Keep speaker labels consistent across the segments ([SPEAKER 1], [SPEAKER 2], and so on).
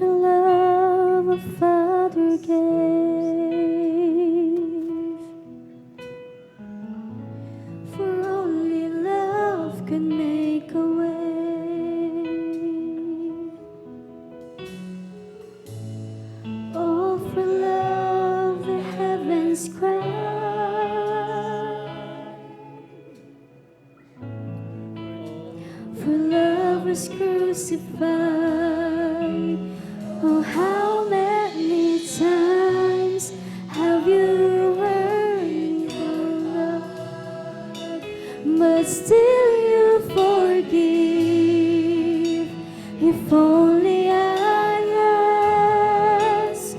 [SPEAKER 1] for love a Father gave, for only love could make a way. Oh, for love the heavens cry, for love was crucified. Oh, how many times have you heard the love, but still you forgive? If only I ask,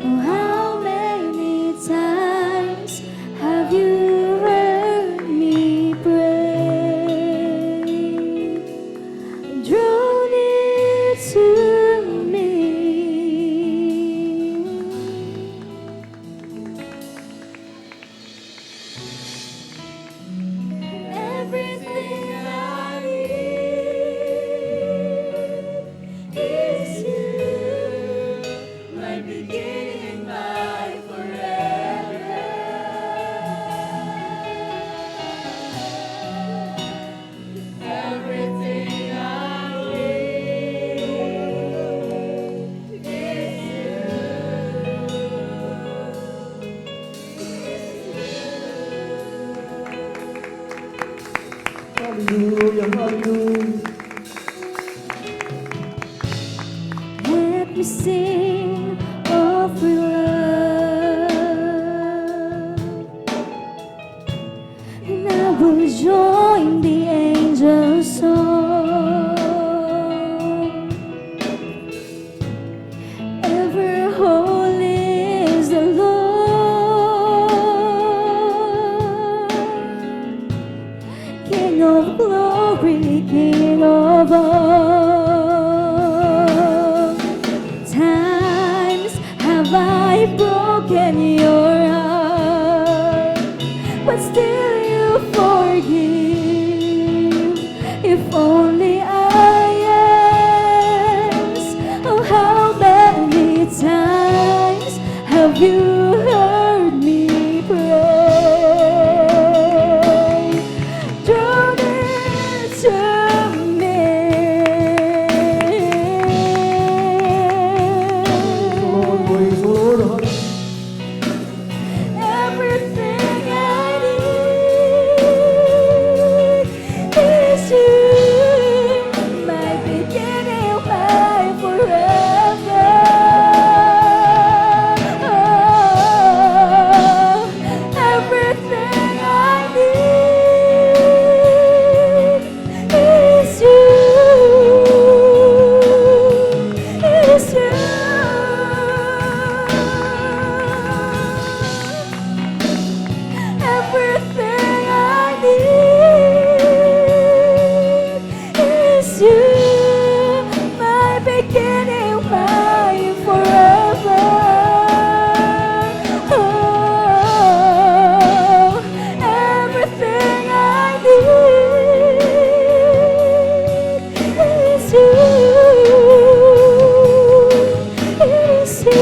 [SPEAKER 1] oh, how many times have you heard me pray? Draw near to me. Everything I need is you, my beginning, my forever. Everything I need is
[SPEAKER 2] Hallelujah, hallelujah.
[SPEAKER 1] Let me sing of your love, and I will join the angels' song. Ever holy is the Lord, King of glory, King of all. Times have I broken your heart, but still you forgive. If only I ask, oh, how many times have you heard me pray? Draw near to me.
[SPEAKER 2] Lord, praise the Lord.
[SPEAKER 1] Everything I need is you, my beginning, my forever. Oh, everything I need is you, is you. Everything I need is you, my beginning, my forever. Oh, everything I need is you, is you.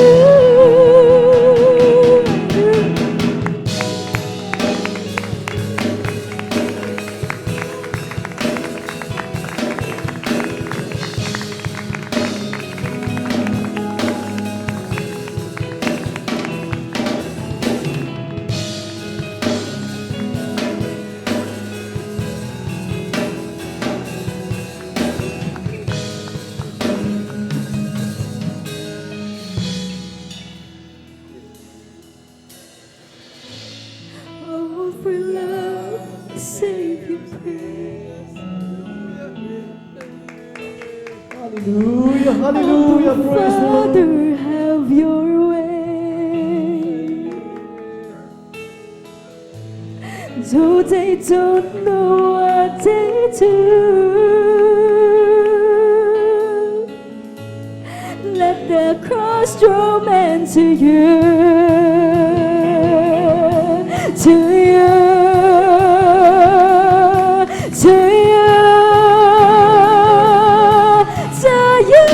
[SPEAKER 1] Oh, for love, save your praise.
[SPEAKER 2] Hallelujah, hallelujah, praise the Lord.
[SPEAKER 1] Father, have your way. Though they don't know what they do, let the cross draw men to you, to you, to you, to you.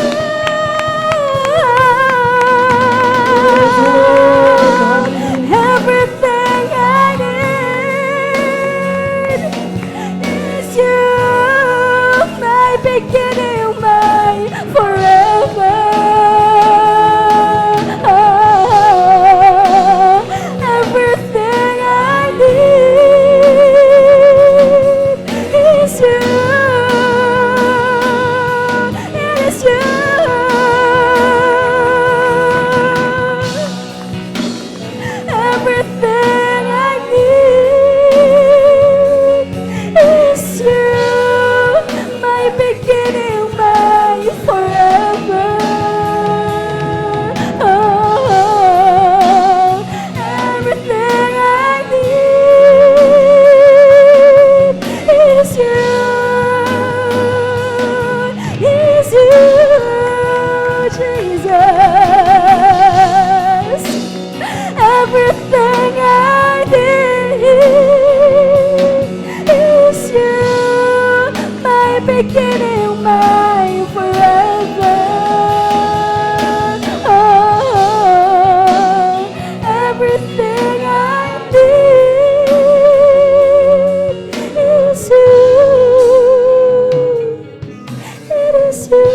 [SPEAKER 1] is you.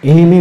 [SPEAKER 2] Amen.